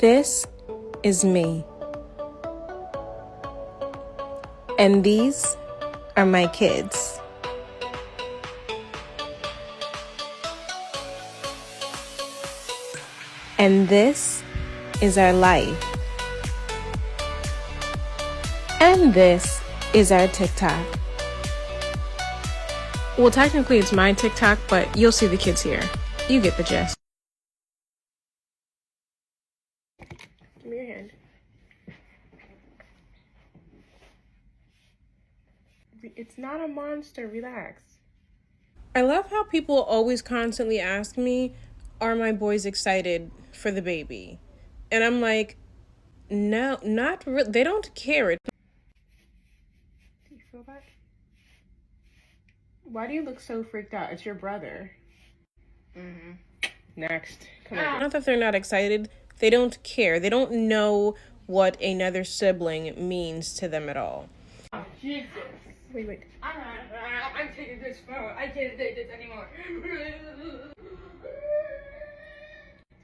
This is me. And these are my kids. And this is our life. And this is our TikTok. Well, technically it's my TikTok, but you'll see the kids here. You get the gist. Give me your hand. It's not a monster, relax. I love how people always constantly ask me, are my boys excited for the baby? And I'm like, no, not really. They don't care. Do you feel that? Why do you look so freaked out? It's your brother. Next. Come on. Not that they're not excited. They don't care. They don't know what another sibling means to them at all. Oh, Jesus. Wait. I'm taking this phone. I can't take this anymore. Do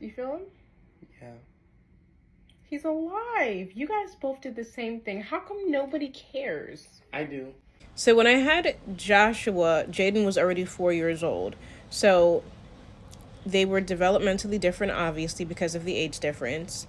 you feel him? Yeah. He's alive. You guys both did the same thing. How come nobody cares? I do. So when I had Joshua, Jaden was already 4 years old. So they were developmentally different, obviously, because of the age difference.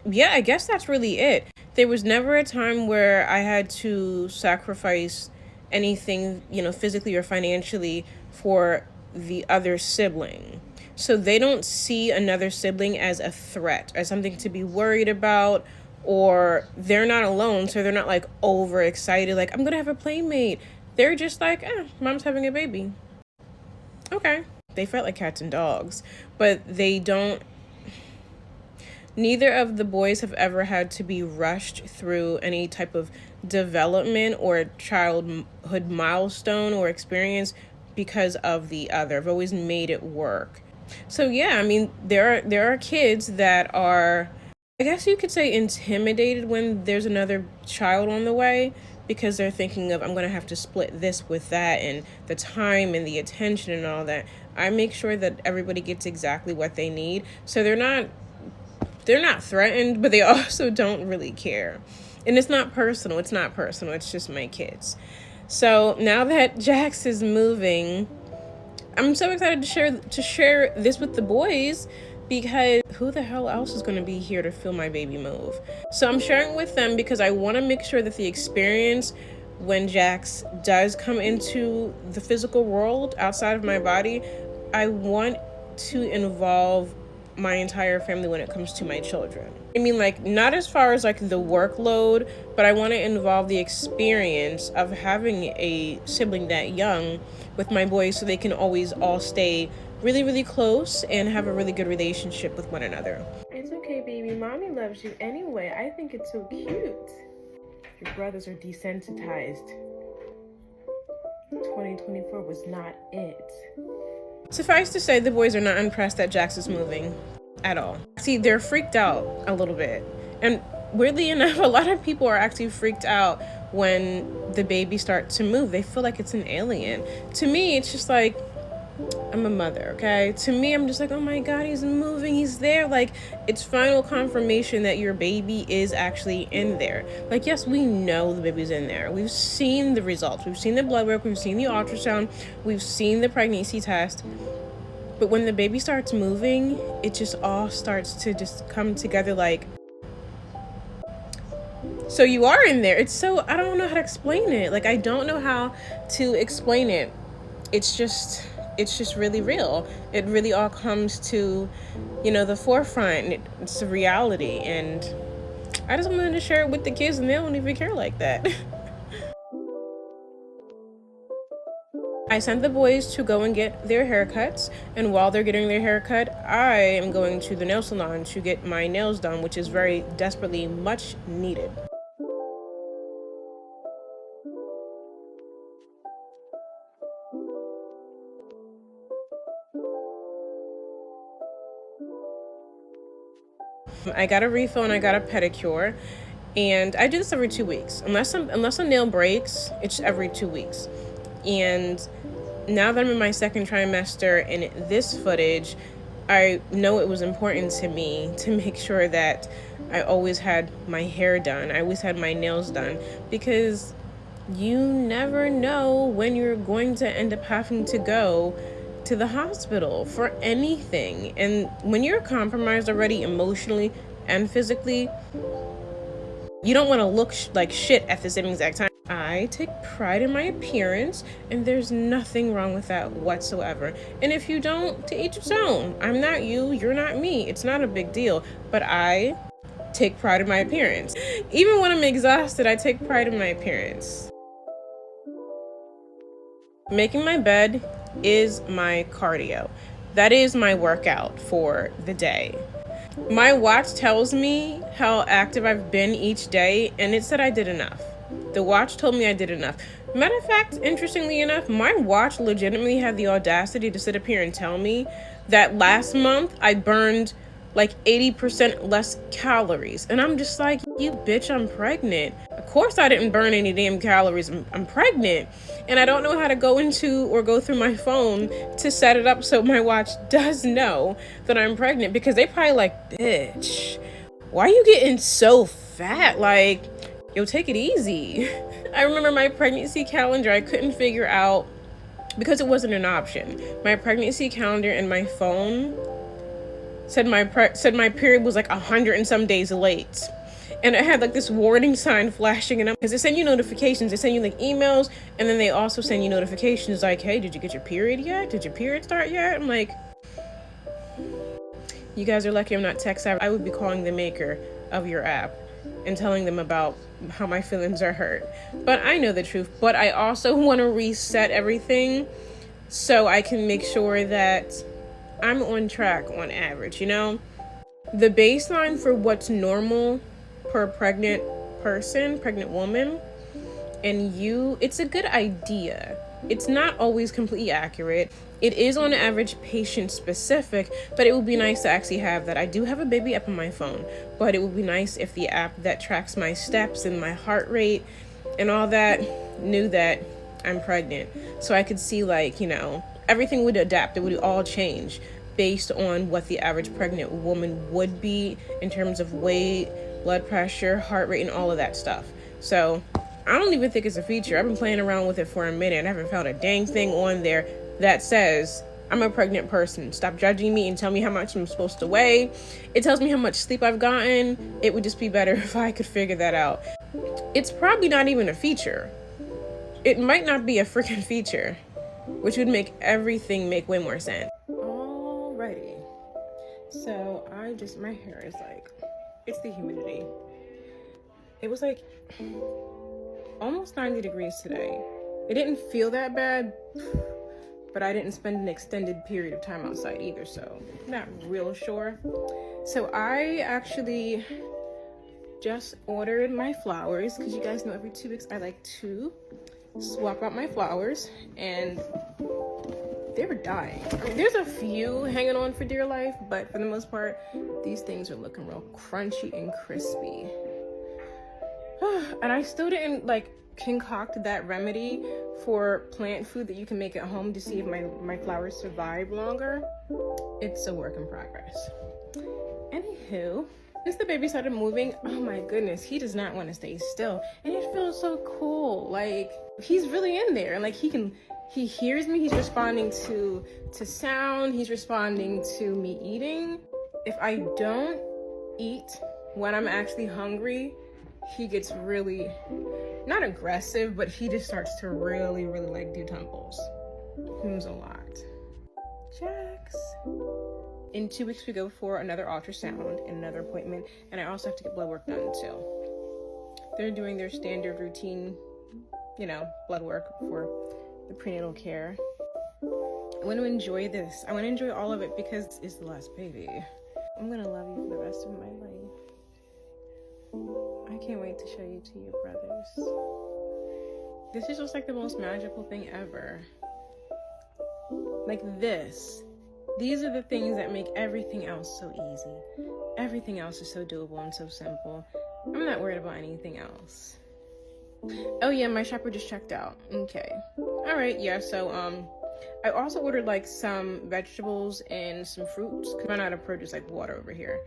Yeah, I guess that's really it. There was never a time where I had to sacrifice anything, physically or financially for the other sibling. So they don't see another sibling as a threat, as something to be worried about, or they're not alone, so they're not like overexcited, like, I'm gonna have a playmate. They're just like, mom's having a baby. Okay. They felt like cats and dogs, but neither of the boys have ever had to be rushed through any type of development or childhood milestone or experience because of the other. I've always made it work. So yeah, I mean, there are kids that are, I guess you could say, intimidated when there's another child on the way, because they're thinking of, I'm going to have to split this with that, and the time and the attention and all that. I make sure that everybody gets exactly what they need. So they're not threatened, but they also don't really care. And it's not personal. It's just my kids. So now that Jax is moving, I'm so excited to share this with the boys, because who the hell else is going to be here to feel my baby move? So I'm sharing with them because I want to make sure that the experience when Jax does come into the physical world outside of my body, I want to involve my entire family when it comes to my children. I mean, like, not as far as like the workload, but I want to involve the experience of having a sibling that young with my boys, so they can always all stay really, really close and have a really good relationship with one another. It's okay, baby. Mommy loves you anyway. I think it's so cute. Your brothers are desensitized. 2024 was not it. Suffice to say, the boys are not impressed that Jax is moving at all. See, they're freaked out a little bit. And weirdly enough, a lot of people are actually freaked out when the baby starts to move. They feel like it's an alien. To me, it's just like, I'm a mother, okay? To me, I'm just like, oh my God, he's moving, he's there. Like, it's final confirmation that your baby is actually in there. Like, yes, we know the baby's in there. We've seen the results. We've seen the blood work. We've seen the ultrasound. We've seen the pregnancy test. But when the baby starts moving, it just all starts to just come together like, so you are in there. It's so, I don't know how to explain it. Like, I don't know how to explain it. It's just really real. It really all comes to, the forefront. It's a reality. And I just wanted to share it with the kids, and they don't even care like that. I sent the boys to go and get their haircuts, and while they're getting their haircut, I am going to the nail salon to get my nails done, which is very desperately much needed. I got a refill and I got a pedicure, and I do this every 2 weeks. Unless a nail breaks, it's every 2 weeks. And now that I'm in my second trimester in this footage, I know it was important to me to make sure that I always had my hair done. I always had my nails done, because you never know when you're going to end up having to go to the hospital for anything. And when you're compromised already emotionally and physically, you don't want to look like shit at the same exact time. I take pride in my appearance, and there's nothing wrong with that whatsoever. And if you don't, to each his own. I'm not you, you're not me. It's not a big deal. But I take pride in my appearance. Even when I'm exhausted, I take pride in my appearance. Making my bed is my cardio. That is my workout for the day. My watch tells me how active I've been each day, and it said I did enough. The watch told me I did enough. Matter of fact, interestingly enough, my watch legitimately had the audacity to sit up here and tell me that last month I burned like 80% less calories. And I'm just like, you bitch, I'm pregnant. Of course I didn't burn any damn calories. I'm pregnant. And I don't know how to go through my phone to set it up so my watch does know that I'm pregnant, because they probably like, bitch, why are you getting so fat? Like, yo, take it easy. I remember my pregnancy calendar, I couldn't figure out, because it wasn't an option. My pregnancy calendar and my phone said my period was like 100 and some days late. And it had like this warning sign flashing, and because they send you notifications, they send you like emails, and then they also send you notifications like, hey, did you get your period yet? Did your period start yet? I'm like, you guys are lucky I'm not tech savvy. I would be calling the maker of your app and telling them about how my feelings are hurt. But I know the truth. But I also want to reset everything so I can make sure that I'm on track on average, you know? The baseline for what's normal per pregnant woman, and it's a good idea. It's not always completely accurate. It is on average patient specific, but it would be nice to actually have that. I do have a baby app on my phone, but it would be nice if the app that tracks my steps and my heart rate and all that knew that I'm pregnant. So I could see, like, you know, everything would adapt. It would all change based on what the average pregnant woman would be in terms of weight, blood pressure, heart rate, and all of that stuff. So I don't even think it's a feature. I've been playing around with it for a minute and I haven't found a dang thing on there that says I'm a pregnant person. Stop judging me and tell me how much I'm supposed to weigh. It tells me how much sleep I've gotten. It would just be better if I could figure that out. It's probably not even a feature. It might not be a freaking feature, which would make everything make way more sense. Alrighty. So my hair is like, it's the humidity. It was like almost 90 degrees today. It didn't feel that bad, but I didn't spend an extended period of time outside either, so not real sure. So I actually just ordered my flowers, because you guys know every 2 weeks I like to swap out my flowers, and they were dying. I mean, there's a few hanging on for dear life, but for the most part, these things are looking real crunchy and crispy. And I still didn't concoct that remedy for plant food that you can make at home to see if my flowers survive longer. It's a work in progress. Anywho, since the baby started moving, oh my goodness, he does not want to stay still. And it feels so cool. Like, he's really in there. And he hears me, he's responding to sound, he's responding to me eating. If I don't eat when I'm actually hungry, he gets really, not aggressive, but he just starts to really, really do temples. Moves a lot. Jax. In 2 weeks we go for another ultrasound and another appointment, and I also have to get blood work done too. They're doing their standard routine, blood work for the prenatal care. I want to enjoy this. I want to enjoy all of it because it's the last baby. I'm going to love you for the rest of my life. I can't wait to show you to your brothers. This is just the most magical thing ever. These are the things that make everything else so easy. Everything else is so doable and so simple. I'm not worried about anything else. Oh yeah, my shopper just checked out. Okay. All right, yeah, so I also ordered like some vegetables and some fruits because I'm out of produce like water over here.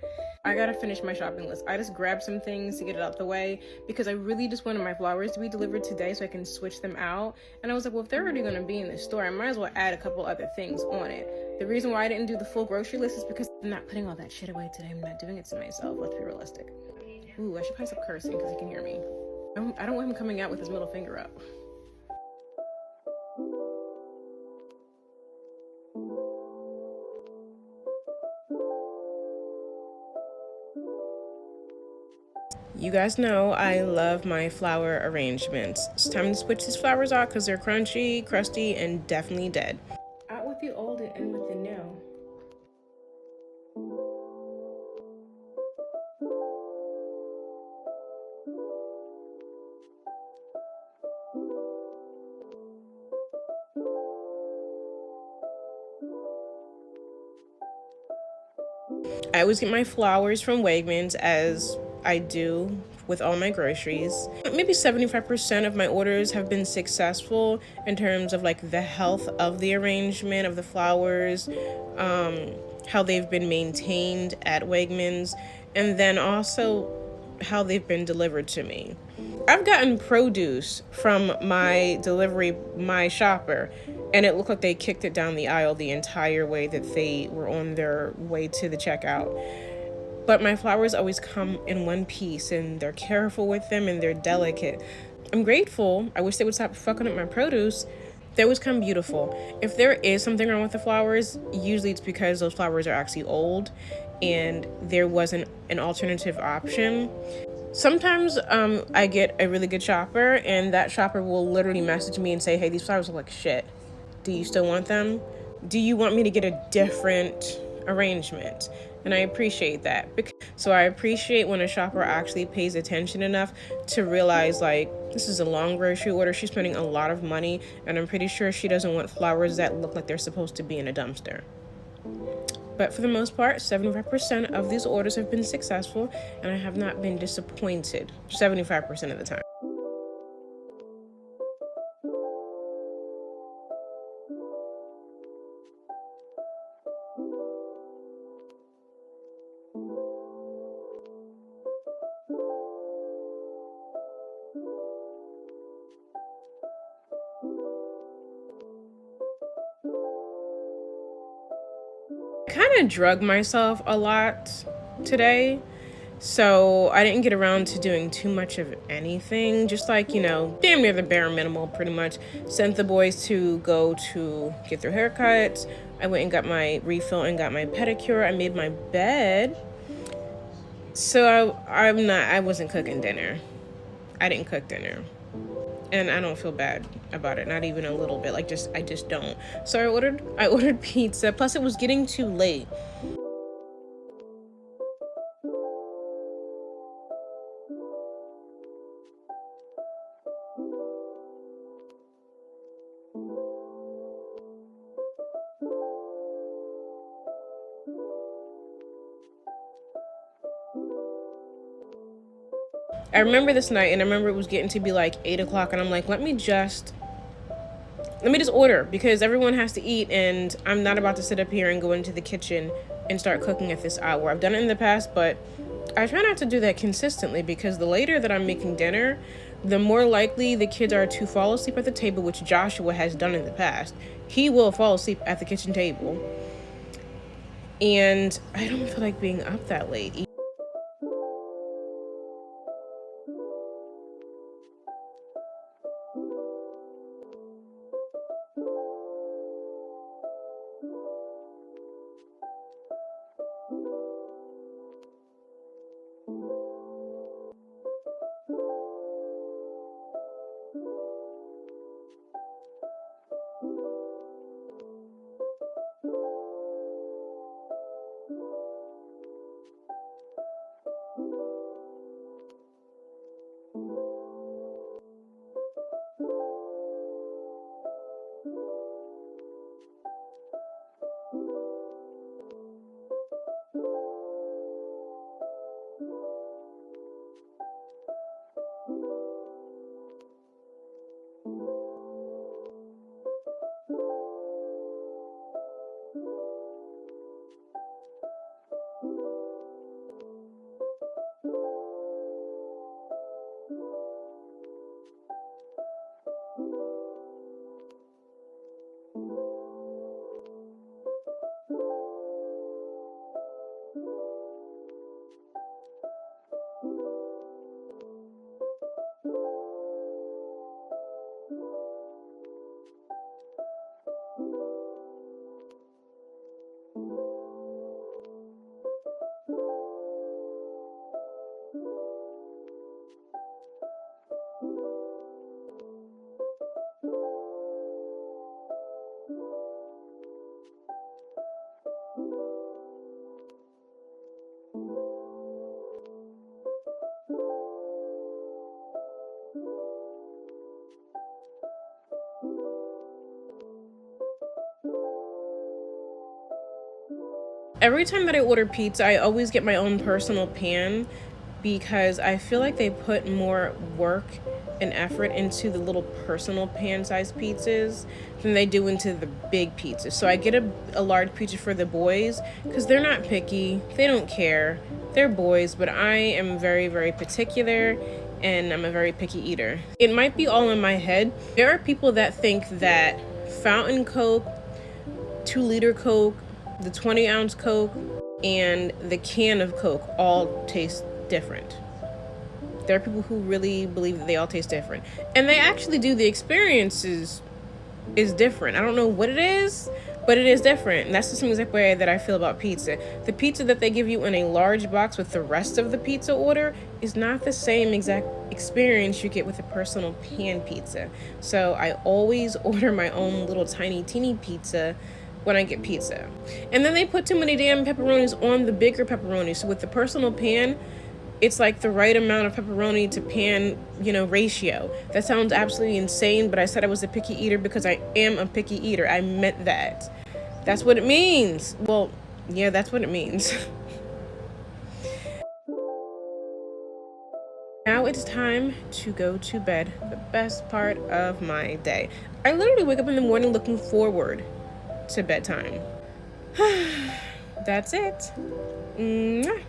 I gotta finish my shopping list. I just grabbed some things to get it out the way because I really just wanted my flowers to be delivered today so I can switch them out. And I was like, well, if they're already gonna be in the store, I might as well add a couple other things on it. The reason why I didn't do the full grocery list is because I'm not putting all that shit away today. I'm not doing it to myself. Let's be realistic. Ooh, I should probably stop cursing because he can hear me. I don't want him coming out with his middle finger up. You guys know I love my flower arrangements. It's time to switch these flowers out because they're crunchy, crusty, and definitely dead. Out with the old and in with the new. I always get my flowers from Wegmans, as I do with all my groceries. Maybe 75% of my orders have been successful in terms of like the health of the arrangement of the flowers, how they've been maintained at Wegmans, and then also how they've been delivered to me. I've gotten produce from my shopper, and it looked like they kicked it down the aisle the entire way that they were on their way to the checkout. But my flowers always come in one piece, and they're careful with them, and they're delicate. I'm grateful. I wish they would stop fucking up my produce. They always come beautiful. If there is something wrong with the flowers, usually it's because those flowers are actually old and there wasn't an alternative option. Sometimes I get a really good shopper, and that shopper will literally message me and say, hey, these flowers look like shit. Do you still want them? Do you want me to get a different arrangement? And I appreciate that. So I appreciate when a shopper actually pays attention enough to realize, like, this is a long grocery order. She's spending a lot of money, and I'm pretty sure she doesn't want flowers that look like they're supposed to be in a dumpster. But for the most part, 75% of these orders have been successful, and I have not been disappointed 75% of the time. Kind of drug myself a lot today, so I didn't get around to doing too much of anything. Just like, you know, damn near the bare minimal, pretty much. Sent the boys to go to get their haircuts. I went and got my refill and got my pedicure. I made my bed. So I wasn't cooking dinner. I didn't cook dinner. And I don't feel bad about it, not even a little bit. I just don't. So I ordered pizza. Plus, it was getting too late. I remember this night, and I remember it was getting to be like 8 o'clock, and I'm like, let me just order, because everyone has to eat, and I'm not about to sit up here and go into the kitchen and start cooking at this hour. I've done it in the past, but I try not to do that consistently, because the later that I'm making dinner, the more likely the kids are to fall asleep at the table, which Joshua has done in the past. He will fall asleep at the kitchen table. And I don't feel like being up that late. Every time that I order pizza, I always get my own personal pan because I feel like they put more work and effort into the little personal pan-sized pizzas than they do into the big pizzas. So I get a large pizza for the boys because they're not picky. They don't care. They're boys, but I am very, very particular, and I'm a very picky eater. It might be all in my head. There are people that think that fountain Coke, 2-liter Coke, the 20-ounce Coke, and the can of Coke all taste different. There are people who really believe that they all taste different. And they actually do. The experience is different. I don't know what it is, but it is different. And that's the same exact way that I feel about pizza. The pizza that they give you in a large box with the rest of the pizza order is not the same exact experience you get with a personal pan pizza. So I always order my own little tiny teeny pizza when I get pizza. And then they put too many damn pepperonis on the bigger pepperoni. So with the personal pan, it's like the right amount of pepperoni to pan, ratio. That sounds absolutely insane, but I said I was a picky eater because I am a picky eater. I meant that. That's what it means. Well, yeah, that's what it means. Now it's time to go to bed. The best part of my day. I literally wake up in the morning looking forward to bedtime. That's it. Mwah.